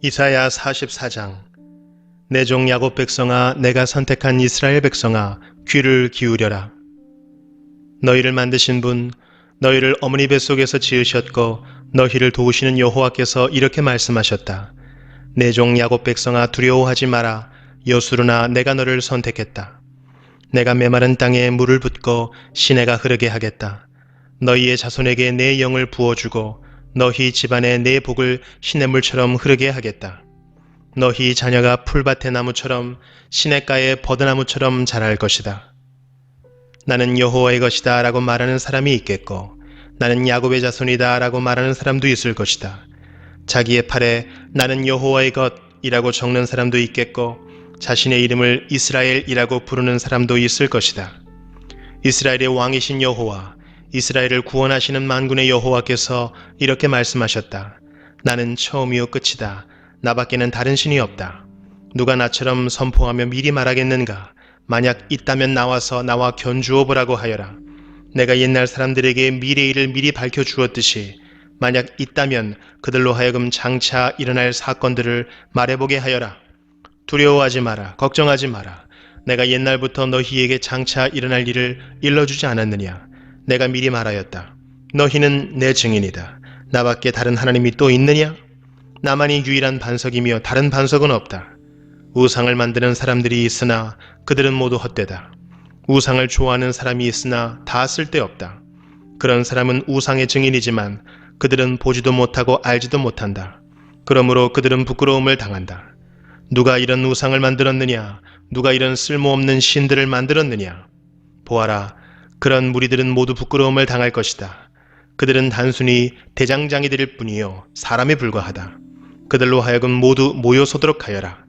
이사야 44장. 내 종 야곱 백성아, 내가 선택한 이스라엘 백성아, 귀를 기울여라. 너희를 만드신 분, 너희를 어머니 뱃속에서 지으셨고 너희를 도우시는 여호와께서 이렇게 말씀하셨다. 내 종 야곱 백성아, 두려워하지 마라. 여수르나 내가 너를 선택했다. 내가 메마른 땅에 물을 붓고 시내가 흐르게 하겠다. 너희의 자손에게 내 영을 부어주고 너희 집안에 내 복을 시냇물처럼 흐르게 하겠다. 너희 자녀가 풀밭의 나무처럼 시냇가의 버드나무처럼 자랄 것이다. 나는 여호와의 것이다 라고 말하는 사람이 있겠고 나는 야곱의 자손이다 라고 말하는 사람도 있을 것이다. 자기의 팔에 나는 여호와의 것이라고 적는 사람도 있겠고 자신의 이름을 이스라엘이라고 부르는 사람도 있을 것이다. 이스라엘의 왕이신 여호와, 이스라엘을 구원하시는 만군의 여호와께서 이렇게 말씀하셨다. 나는 처음이요 끝이다. 나밖에는 다른 신이 없다. 누가 나처럼 선포하며 미리 말하겠는가? 만약 있다면 나와서 나와 견주어 보라고 하여라. 내가 옛날 사람들에게 미래의 일을 미리 밝혀주었듯이 만약 있다면 그들로 하여금 장차 일어날 사건들을 말해보게 하여라. 두려워하지 마라. 걱정하지 마라. 내가 옛날부터 너희에게 장차 일어날 일을 일러주지 않았느냐? 내가 미리 말하였다. 너희는 내 증인이다. 나밖에 다른 하나님이 또 있느냐? 나만이 유일한 반석이며 다른 반석은 없다. 우상을 만드는 사람들이 있으나 그들은 모두 헛되다. 우상을 좋아하는 사람이 있으나 다 쓸데없다. 그런 사람은 우상의 증인이지만 그들은 보지도 못하고 알지도 못한다. 그러므로 그들은 부끄러움을 당한다. 누가 이런 우상을 만들었느냐? 누가 이런 쓸모없는 신들을 만들었느냐? 보아라, 그런 무리들은 모두 부끄러움을 당할 것이다. 그들은 단순히 대장장이들일 뿐이요 사람에 불과하다. 그들로 하여금 모두 모여 서도록 하여라.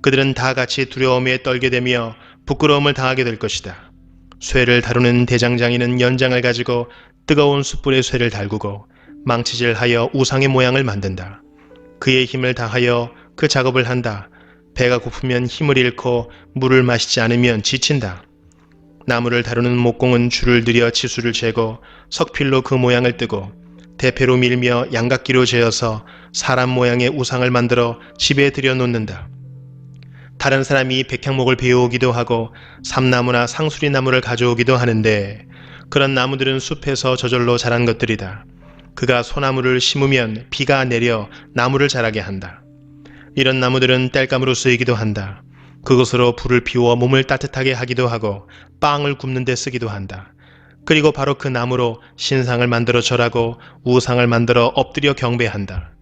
그들은 다 같이 두려움에 떨게 되며 부끄러움을 당하게 될 것이다. 쇠를 다루는 대장장이는 연장을 가지고 뜨거운 숯불에 쇠를 달구고 망치질하여 우상의 모양을 만든다. 그의 힘을 다하여 그 작업을 한다. 배가 고프면 힘을 잃고 물을 마시지 않으면 지친다. 나무를 다루는 목공은 줄을 들여 치수를 재고 석필로 그 모양을 뜨고 대패로 밀며 양각기로 재어서 사람 모양의 우상을 만들어 집에 들여놓는다. 다른 사람이 백향목을 베어오기도 하고 삼나무나 상수리나무를 가져오기도 하는데 그런 나무들은 숲에서 저절로 자란 것들이다. 그가 소나무를 심으면 비가 내려 나무를 자라게 한다. 이런 나무들은 땔감으로 쓰이기도 한다. 그것으로 불을 피워 몸을 따뜻하게 하기도 하고 빵을 굽는 데 쓰기도 한다. 그리고 바로 그 나무로 신상을 만들어 절하고 우상을 만들어 엎드려 경배한다.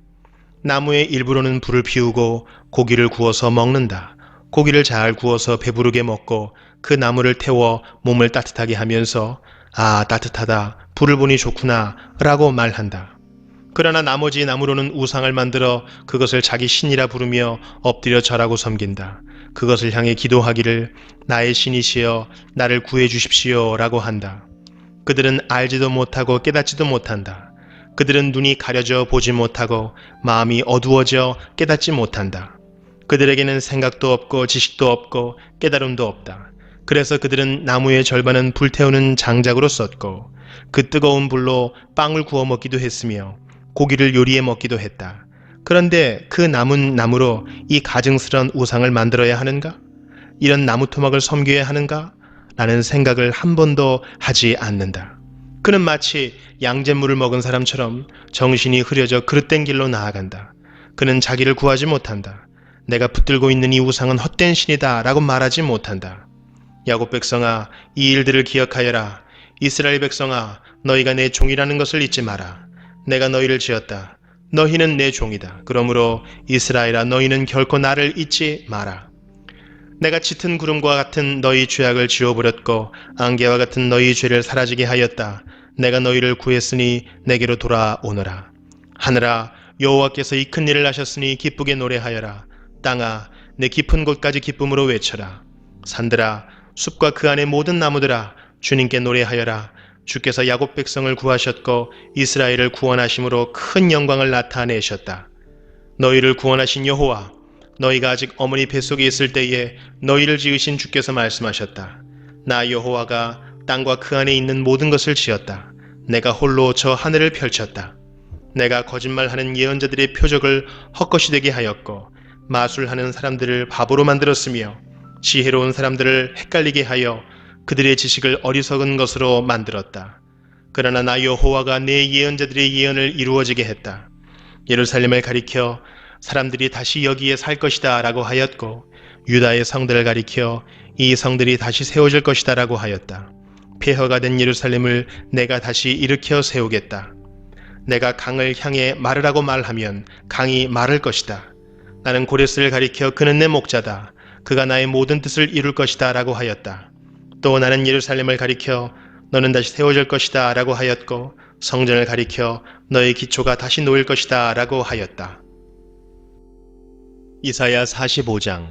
나무의 일부로는 불을 피우고 고기를 구워서 먹는다. 고기를 잘 구워서 배부르게 먹고 그 나무를 태워 몸을 따뜻하게 하면서 아, 따뜻하다, 불을 보니 좋구나 라고 말한다. 그러나 나머지 나무로는 우상을 만들어 그것을 자기 신이라 부르며 엎드려 절하고 섬긴다. 그것을 향해 기도하기를 나의 신이시여 나를 구해 주십시오 라고 한다. 그들은 알지도 못하고 깨닫지도 못한다. 그들은 눈이 가려져 보지 못하고 마음이 어두워져 깨닫지 못한다. 그들에게는 생각도 없고 지식도 없고 깨달음도 없다. 그래서 그들은 나무의 절반은 불태우는 장작으로 썼고 그 뜨거운 불로 빵을 구워 먹기도 했으며 고기를 요리해 먹기도 했다. 그런데 그 남은 나무로 이 가증스러운 우상을 만들어야 하는가? 이런 나무 토막을 섬겨야 하는가? 라는 생각을 한 번도 하지 않는다. 그는 마치 양잿물을 먹은 사람처럼 정신이 흐려져 그릇된 길로 나아간다. 그는 자기를 구하지 못한다. 내가 붙들고 있는 이 우상은 헛된 신이다 라고 말하지 못한다. 야곱 백성아, 이 일들을 기억하여라. 이스라엘 백성아, 너희가 내 종이라는 것을 잊지 마라. 내가 너희를 지었다. 너희는 내 종이다. 그러므로 이스라엘아, 너희는 결코 나를 잊지 마라. 내가 짙은 구름과 같은 너희 죄악을 지워버렸고 안개와 같은 너희 죄를 사라지게 하였다. 내가 너희를 구했으니 내게로 돌아오너라. 하늘아, 여호와께서 이 큰 일을 하셨으니 기쁘게 노래하여라. 땅아, 내 깊은 곳까지 기쁨으로 외쳐라. 산들아, 숲과 그 안의 모든 나무들아, 주님께 노래하여라. 주께서 야곱 백성을 구하셨고 이스라엘을 구원하심으로 큰 영광을 나타내셨다. 너희를 구원하신 여호와, 너희가 아직 어머니 뱃속에 있을 때에 너희를 지으신 주께서 말씀하셨다. 나 여호와가 땅과 그 안에 있는 모든 것을 지었다. 내가 홀로 저 하늘을 펼쳤다. 내가 거짓말하는 예언자들의 표적을 헛것이 되게 하였고 마술하는 사람들을 바보로 만들었으며 지혜로운 사람들을 헷갈리게 하여 그들의 지식을 어리석은 것으로 만들었다. 그러나 나 여호와가 내 예언자들의 예언을 이루어지게 했다. 예루살렘을 가리켜 사람들이 다시 여기에 살 것이다 라고 하였고 유다의 성들을 가리켜 이 성들이 다시 세워질 것이다 라고 하였다. 폐허가 된 예루살렘을 내가 다시 일으켜 세우겠다. 내가 강을 향해 마르라고 말하면 강이 마를 것이다. 나는 고레스를 가리켜 그는 내 목자다. 그가 나의 모든 뜻을 이룰 것이다 라고 하였다. 또 나는 예루살렘을 가리켜 너는 다시 세워질 것이다 라고 하였고 성전을 가리켜 너의 기초가 다시 놓일 것이다 라고 하였다. 이사야 45장.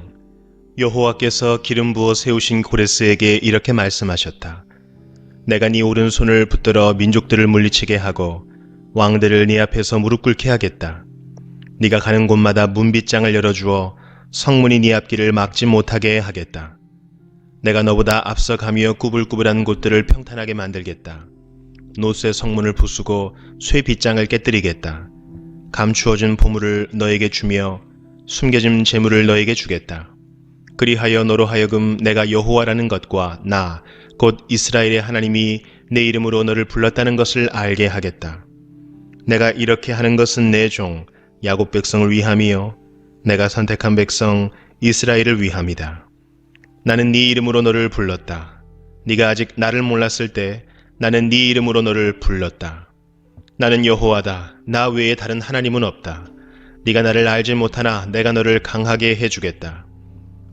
여호와께서 기름 부어 세우신 고레스에게 이렇게 말씀하셨다. 내가 네 오른손을 붙들어 민족들을 물리치게 하고 왕들을 네 앞에서 무릎 꿇게 하겠다. 네가 가는 곳마다 문빗장을 열어주어 성문이 네 앞길을 막지 못하게 하겠다. 내가 너보다 앞서 가며 꾸불꾸불한 곳들을 평탄하게 만들겠다. 노쇠 성문을 부수고 쇠 빗장을 깨뜨리겠다. 감추어진 보물을 너에게 주며 숨겨진 재물을 너에게 주겠다. 그리하여 너로 하여금 내가 여호와라는 것과 나 곧 이스라엘의 하나님이 내 이름으로 너를 불렀다는 것을 알게 하겠다. 내가 이렇게 하는 것은 내 종 야곱 백성을 위함이요 내가 선택한 백성 이스라엘을 위함이다. 나는 네 이름으로 너를 불렀다. 네가 아직 나를 몰랐을 때 나는 네 이름으로 너를 불렀다. 나는 여호와다. 나 외에 다른 하나님은 없다. 네가 나를 알지 못하나 내가 너를 강하게 해주겠다.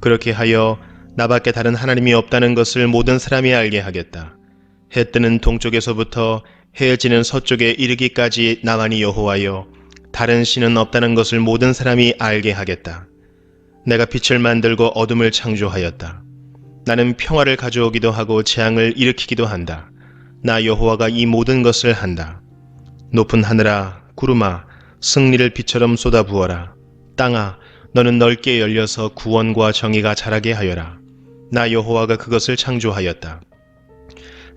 그렇게 하여 나밖에 다른 하나님이 없다는 것을 모든 사람이 알게 하겠다. 해 뜨는 동쪽에서부터 해 지는 서쪽에 이르기까지 나만이 여호와여 다른 신은 없다는 것을 모든 사람이 알게 하겠다. 내가 빛을 만들고 어둠을 창조하였다. 나는 평화를 가져오기도 하고 재앙을 일으키기도 한다. 나 여호와가 이 모든 것을 한다. 높은 하늘아 구름아 승리를 비처럼 쏟아부어라. 땅아 너는 넓게 열려서 구원과 정의가 자라게 하여라. 나 여호와가 그것을 창조하였다.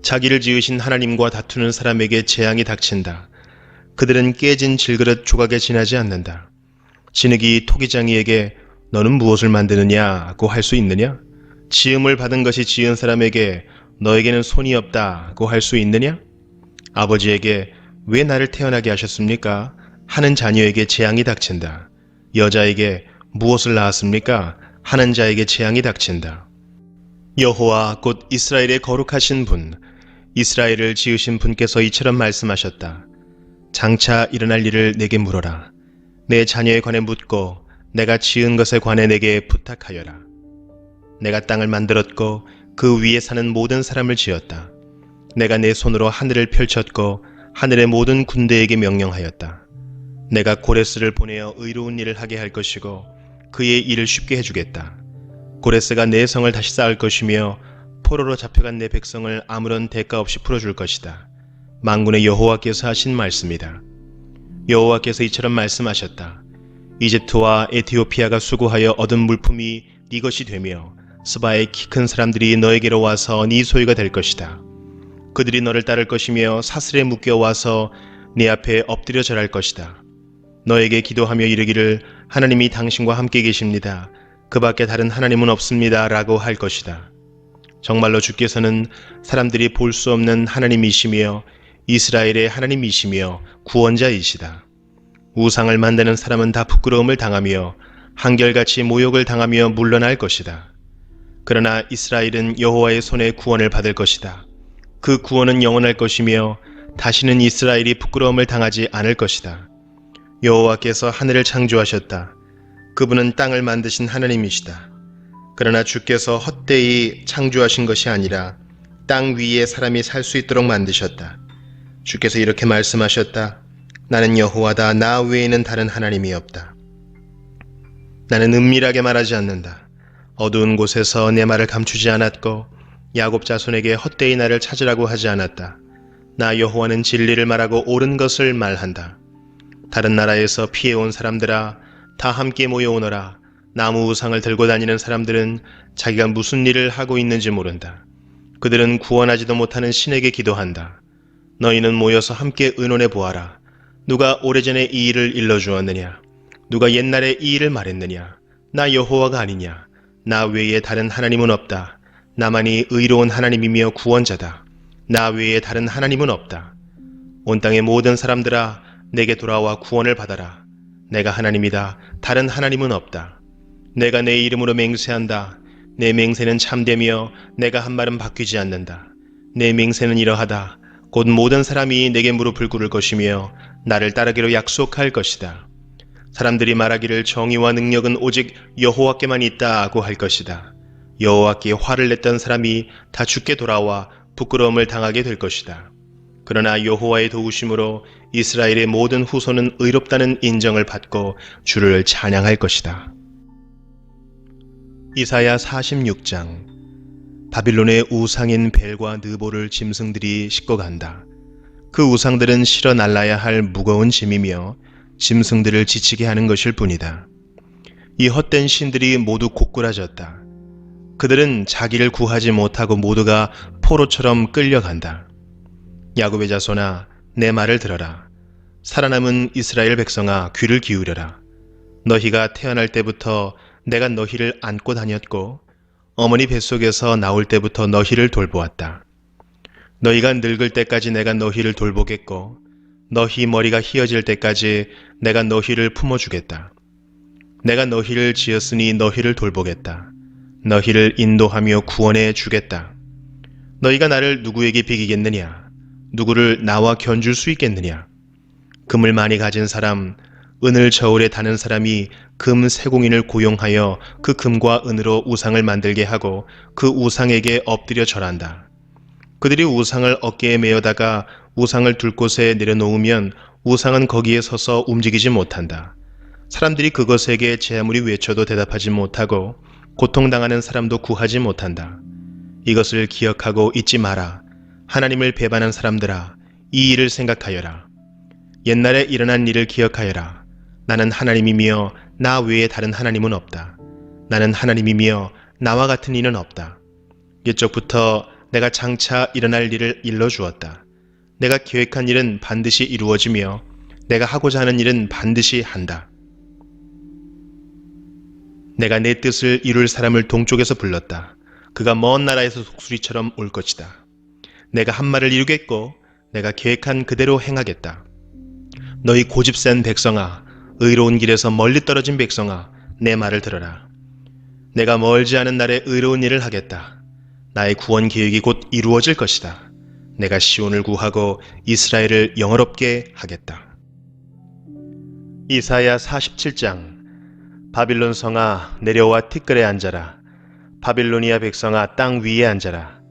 자기를 지으신 하나님과 다투는 사람에게 재앙이 닥친다. 그들은 깨진 질그릇 조각에 지나지 않는다. 진흙이 토기장이에게 너는 무엇을 만드느냐고 할 수 있느냐? 지음을 받은 것이 지은 사람에게 너에게는 손이 없다고 할 수 있느냐? 아버지에게 왜 나를 태어나게 하셨습니까? 하는 자녀에게 재앙이 닥친다. 여자에게 무엇을 낳았습니까? 하는 자에게 재앙이 닥친다. 여호와 곧 이스라엘의 거룩하신 분, 이스라엘을 지으신 분께서 이처럼 말씀하셨다. 장차 일어날 일을 내게 물어라. 내 자녀에 관해 묻고 내가 지은 것에 관해 내게 부탁하여라. 내가 땅을 만들었고 그 위에 사는 모든 사람을 지었다. 내가 내 손으로 하늘을 펼쳤고 하늘의 모든 군대에게 명령하였다. 내가 고레스를 보내어 의로운 일을 하게 할 것이고 그의 일을 쉽게 해주겠다. 고레스가 내 성을 다시 쌓을 것이며 포로로 잡혀간 내 백성을 아무런 대가 없이 풀어줄 것이다. 만군의 여호와께서 하신 말씀이다. 여호와께서 이처럼 말씀하셨다. 이집트와 에티오피아가 수고하여 얻은 물품이 네 것이 되며 스바의 키 큰 사람들이 너에게로 와서 네 소유가 될 것이다. 그들이 너를 따를 것이며 사슬에 묶여와서 네 앞에 엎드려 절할 것이다. 너에게 기도하며 이르기를 하나님이 당신과 함께 계십니다. 그 밖에 다른 하나님은 없습니다. 라고 할 것이다. 정말로 주께서는 사람들이 볼 수 없는 하나님이시며 이스라엘의 하나님이시며 구원자이시다. 우상을 만드는 사람은 다 부끄러움을 당하며 한결같이 모욕을 당하며 물러날 것이다. 그러나 이스라엘은 여호와의 손에 구원을 받을 것이다. 그 구원은 영원할 것이며 다시는 이스라엘이 부끄러움을 당하지 않을 것이다. 여호와께서 하늘을 창조하셨다. 그분은 땅을 만드신 하나님이시다. 그러나 주께서 헛되이 창조하신 것이 아니라 땅 위에 사람이 살 수 있도록 만드셨다. 주께서 이렇게 말씀하셨다. 나는 여호와다. 나 외에는 다른 하나님이 없다. 나는 은밀하게 말하지 않는다. 어두운 곳에서 내 말을 감추지 않았고 야곱 자손에게 헛되이 나를 찾으라고 하지 않았다. 나 여호와는 진리를 말하고 옳은 것을 말한다. 다른 나라에서 피해온 사람들아 다 함께 모여오너라. 나무 우상을 들고 다니는 사람들은 자기가 무슨 일을 하고 있는지 모른다. 그들은 구원하지도 못하는 신에게 기도한다. 너희는 모여서 함께 의논해 보아라. 누가 오래전에 이 일을 일러주었느냐? 누가 옛날에 이 일을 말했느냐? 나 여호와가 아니냐? 나 외에 다른 하나님은 없다. 나만이 의로운 하나님이며 구원자다. 나 외에 다른 하나님은 없다. 온 땅의 모든 사람들아, 내게 돌아와 구원을 받아라. 내가 하나님이다. 다른 하나님은 없다. 내가 내 이름으로 맹세한다. 내 맹세는 참되며 내가 한 말은 바뀌지 않는다. 내 맹세는 이러하다. 곧 모든 사람이 내게 무릎을 꿇을 것이며 나를 따르기로 약속할 것이다. 사람들이 말하기를 정의와 능력은 오직 여호와께만 있다고 할 것이다. 여호와께 화를 냈던 사람이 다 죽게 돌아와 부끄러움을 당하게 될 것이다. 그러나 여호와의 도우심으로 이스라엘의 모든 후손은 의롭다는 인정을 받고 주를 찬양할 것이다. 이사야 46장. 바빌론의 우상인 벨과 느보를 짐승들이 싣고 간다. 그 우상들은 실어 날라야 할 무거운 짐이며 짐승들을 지치게 하는 것일 뿐이다. 이 헛된 신들이 모두 고꾸라졌다. 그들은 자기를 구하지 못하고 모두가 포로처럼 끌려간다. 야곱의 자손아, 내 말을 들어라. 살아남은 이스라엘 백성아, 귀를 기울여라. 너희가 태어날 때부터 내가 너희를 안고 다녔고 어머니 뱃속에서 나올 때부터 너희를 돌보았다. 너희가 늙을 때까지 내가 너희를 돌보겠고 너희 머리가 휘어질 때까지 내가 너희를 품어주겠다. 내가 너희를 지었으니 너희를 돌보겠다. 너희를 인도하며 구원해 주겠다. 너희가 나를 누구에게 비기겠느냐? 누구를 나와 견줄 수 있겠느냐? 금을 많이 가진 사람, 은을 저울에 다는 사람이 금 세공인을 고용하여 그 금과 은으로 우상을 만들게 하고 그 우상에게 엎드려 절한다. 그들이 우상을 어깨에 메어다가 우상을 둘 곳에 내려놓으면 우상은 거기에 서서 움직이지 못한다. 사람들이 그것에게 제 아무리 외쳐도 대답하지 못하고 고통당하는 사람도 구하지 못한다. 이것을 기억하고 잊지 마라. 하나님을 배반한 사람들아, 이 일을 생각하여라. 옛날에 일어난 일을 기억하여라. 나는 하나님이며 나 외에 다른 하나님은 없다. 나는 하나님이며 나와 같은 이는 없다. 옛적부터 내가 장차 일어날 일을 일러주었다. 내가 계획한 일은 반드시 이루어지며 내가 하고자 하는 일은 반드시 한다. 내가 내 뜻을 이룰 사람을 동쪽에서 불렀다. 그가 먼 나라에서 독수리처럼 올 것이다. 내가 한 말을 이루겠고 내가 계획한 그대로 행하겠다. 너희 고집센 백성아, 의로운 길에서 멀리 떨어진 백성아, 내 말을 들어라. 내가 멀지 않은 날에 의로운 일을 하겠다. 나의 구원 계획이 곧 이루어질 것이다. 내가 시온을 구하고 이스라엘을 영화롭게 하겠다. 이사야 47장. 바빌론 성아, 내려와 티끌에 앉아라. 바빌로니아 백성아, 땅 위에 앉아라.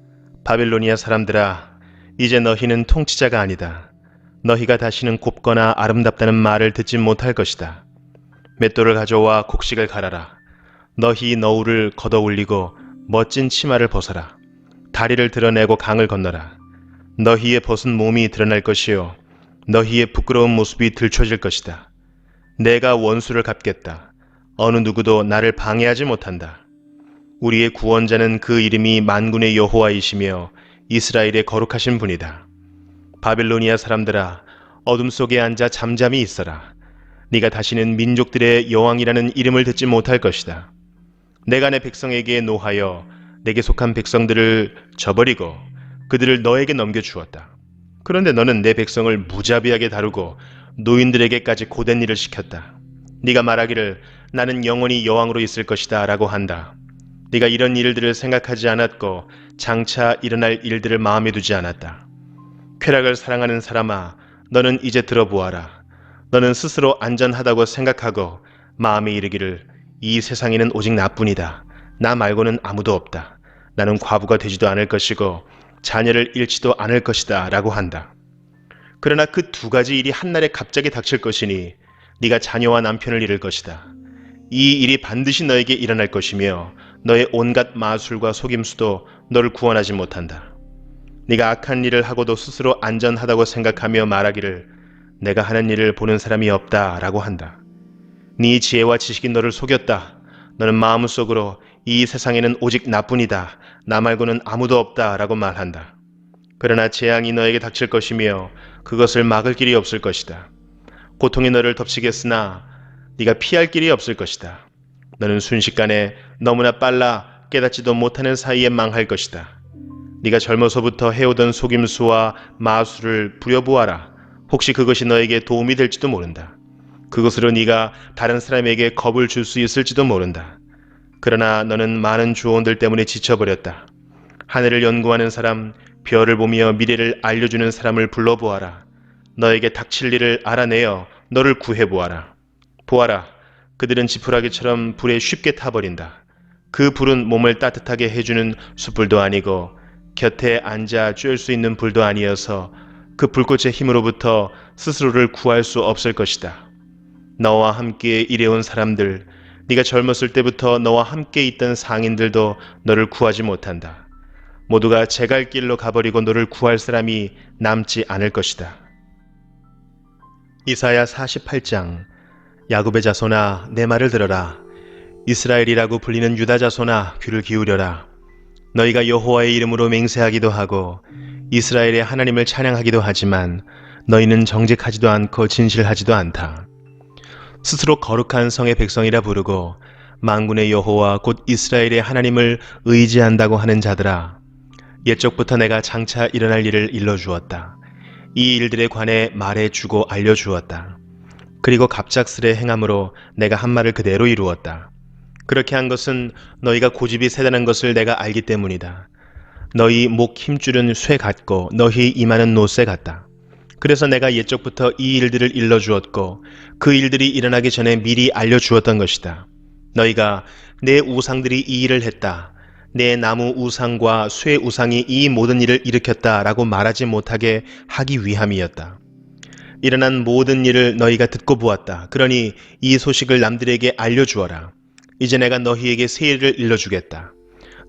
바빌로니아 사람들아, 이제 너희는 통치자가 아니다. 너희가 다시는 곱거나 아름답다는 말을 듣지 못할 것이다. 맷돌을 가져와 곡식을 갈아라. 너희 너울을 걷어올리고 멋진 치마를 벗어라. 다리를 드러내고 강을 건너라. 너희의 벗은 몸이 드러날 것이요 너희의 부끄러운 모습이 들춰질 것이다. 내가 원수를 갚겠다. 어느 누구도 나를 방해하지 못한다. 우리의 구원자는 그 이름이 만군의 여호와이시며 이스라엘의 거룩하신 분이다. 바빌로니아 사람들아, 어둠 속에 앉아 잠잠히 있어라. 네가 다시는 민족들의 여왕이라는 이름을 듣지 못할 것이다. 내가 내 백성에게 노하여 내게 속한 백성들을 저버리고 그들을 너에게 넘겨주었다. 그런데 너는 내 백성을 무자비하게 다루고 노인들에게까지 고된 일을 시켰다. 네가 말하기를 나는 영원히 여왕으로 있을 것이다 라고 한다. 네가 이런 일들을 생각하지 않았고 장차 일어날 일들을 마음에 두지 않았다. 쾌락을 사랑하는 사람아, 너는 이제 들어보아라. 너는 스스로 안전하다고 생각하고 마음에 이르기를 이 세상에는 오직 나뿐이다. 나 말고는 아무도 없다. 나는 과부가 되지도 않을 것이고 자녀를 잃지도 않을 것이다 라고 한다. 그러나 그 두 가지 일이 한날에 갑자기 닥칠 것이니 네가 자녀와 남편을 잃을 것이다. 이 일이 반드시 너에게 일어날 것이며 너의 온갖 마술과 속임수도 너를 구원하지 못한다. 네가 악한 일을 하고도 스스로 안전하다고 생각하며 말하기를 내가 하는 일을 보는 사람이 없다 라고 한다. 네 지혜와 지식이 너를 속였다. 너는 마음속으로 이 세상에는 오직 나뿐이다. 나 말고는 아무도 없다 라고 말한다. 그러나 재앙이 너에게 닥칠 것이며 그것을 막을 길이 없을 것이다. 고통이 너를 덮치겠으나 네가 피할 길이 없을 것이다. 너는 순식간에 너무나 빨라 깨닫지도 못하는 사이에 망할 것이다. 네가 젊어서부터 해오던 속임수와 마술을 부려보아라. 혹시 그것이 너에게 도움이 될지도 모른다. 그것으로 네가 다른 사람에게 겁을 줄 수 있을지도 모른다. 그러나 너는 많은 조언들 때문에 지쳐버렸다. 하늘을 연구하는 사람, 별을 보며 미래를 알려주는 사람을 불러보아라. 너에게 닥칠 일을 알아내어 너를 구해보아라. 보아라, 그들은 지푸라기처럼 불에 쉽게 타버린다. 그 불은 몸을 따뜻하게 해주는 숯불도 아니고 곁에 앉아 쬐을 수 있는 불도 아니어서 그 불꽃의 힘으로부터 스스로를 구할 수 없을 것이다. 너와 함께 일해온 사람들, 네가 젊었을 때부터 너와 함께 있던 상인들도 너를 구하지 못한다. 모두가 제갈 길로 가버리고 너를 구할 사람이 남지 않을 것이다. 이사야 48장. 야곱의 자손아, 내 말을 들어라. 이스라엘이라고 불리는 유다 자손아, 귀를 기울여라. 너희가 여호와의 이름으로 맹세하기도 하고 이스라엘의 하나님을 찬양하기도 하지만 너희는 정직하지도 않고 진실하지도 않다. 스스로 거룩한 성의 백성이라 부르고 만군의 여호와 곧 이스라엘의 하나님을 의지한다고 하는 자들아, 옛적부터 내가 장차 일어날 일을 일러주었다. 이 일들에 관해 말해주고 알려주었다. 그리고 갑작스레 행함으로 내가 한 말을 그대로 이루었다. 그렇게 한 것은 너희가 고집이 세다는 것을 내가 알기 때문이다. 너희 목 힘줄은 쇠 같고 너희 이마는 노쇠 같다. 그래서 내가 옛적부터 이 일들을 일러주었고 그 일들이 일어나기 전에 미리 알려주었던 것이다. 너희가 내 우상들이 이 일을 했다. 내 나무 우상과 쇠 우상이 이 모든 일을 일으켰다라고 말하지 못하게 하기 위함이었다. 일어난 모든 일을 너희가 듣고 보았다. 그러니 이 소식을 남들에게 알려주어라. 이제 내가 너희에게 새 일을 일러주겠다.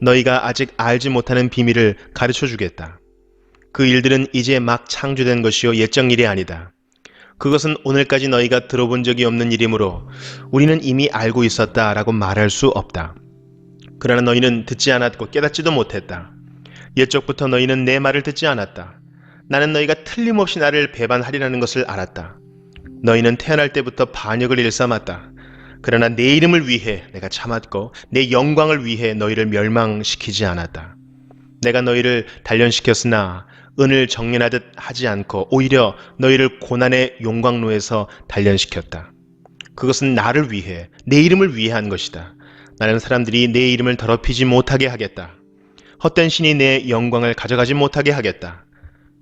너희가 아직 알지 못하는 비밀을 가르쳐주겠다. 그 일들은 이제 막 창조된 것이요 옛적 일이 아니다. 그것은 오늘까지 너희가 들어본 적이 없는 일이므로 우리는 이미 알고 있었다라고 말할 수 없다. 그러나 너희는 듣지 않았고 깨닫지도 못했다. 옛적부터 너희는 내 말을 듣지 않았다. 나는 너희가 틀림없이 나를 배반하리라는 것을 알았다. 너희는 태어날 때부터 반역을 일삼았다. 그러나 내 이름을 위해 내가 참았고 내 영광을 위해 너희를 멸망시키지 않았다. 내가 너희를 단련시켰으나 은을 정련하듯 하지 않고 오히려 너희를 고난의 용광로에서 단련시켰다. 그것은 나를 위해, 내 이름을 위해 한 것이다. 나는 사람들이 내 이름을 더럽히지 못하게 하겠다. 헛된 신이 내 영광을 가져가지 못하게 하겠다.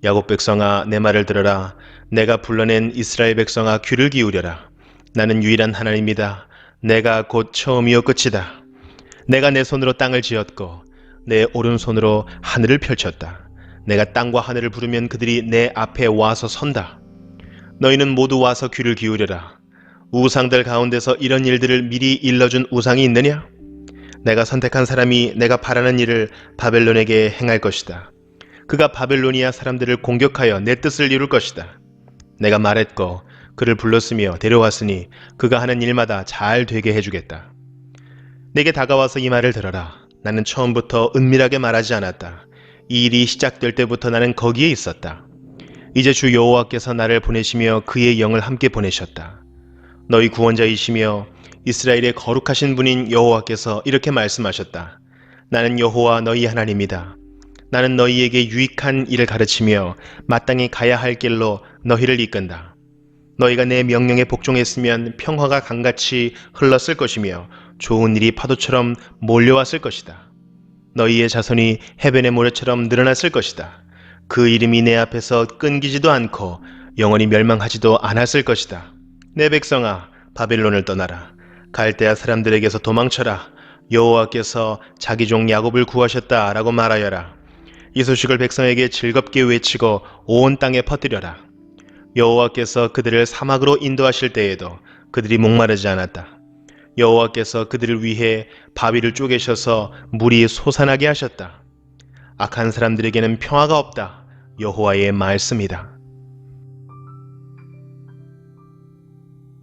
야곱 백성아, 내 말을 들어라. 내가 불러낸 이스라엘 백성아, 귀를 기울여라. 나는 유일한 하나님이다. 내가 곧 처음이요 끝이다. 내가 내 손으로 땅을 지었고 내 오른손으로 하늘을 펼쳤다. 내가 땅과 하늘을 부르면 그들이 내 앞에 와서 선다. 너희는 모두 와서 귀를 기울여라. 우상들 가운데서 이런 일들을 미리 일러준 우상이 있느냐? 내가 선택한 사람이 내가 바라는 일을 바벨론에게 행할 것이다. 그가 바벨로니아 사람들을 공격하여 내 뜻을 이룰 것이다. 내가 말했고 그를 불렀으며 데려왔으니 그가 하는 일마다 잘 되게 해주겠다. 내게 다가와서 이 말을 들어라. 나는 처음부터 은밀하게 말하지 않았다. 이 일이 시작될 때부터 나는 거기에 있었다. 이제 주 여호와께서 나를 보내시며 그의 영을 함께 보내셨다. 너희 구원자이시며 이스라엘의 거룩하신 분인 여호와께서 이렇게 말씀하셨다. 나는 여호와 너희 하나님이다. 나는 너희에게 유익한 일을 가르치며 마땅히 가야 할 길로 너희를 이끈다. 너희가 내 명령에 복종했으면 평화가 강같이 흘렀을 것이며 좋은 일이 파도처럼 몰려왔을 것이다. 너희의 자손이 해변의 모래처럼 늘어났을 것이다. 그 이름이 내 앞에서 끊기지도 않고 영원히 멸망하지도 않았을 것이다. 내 백성아, 바벨론을 떠나라. 갈대아 사람들에게서 도망쳐라. 여호와께서 자기 종 야곱을 구하셨다라고 말하여라. 이 소식을 백성에게 즐겁게 외치고 온 땅에 퍼뜨려라. 여호와께서 그들을 사막으로 인도하실 때에도 그들이 목마르지 않았다. 여호와께서 그들을 위해 바위를 쪼개셔서 물이 솟아나게 하셨다. 악한 사람들에게는 평화가 없다. 여호와의 말씀이다.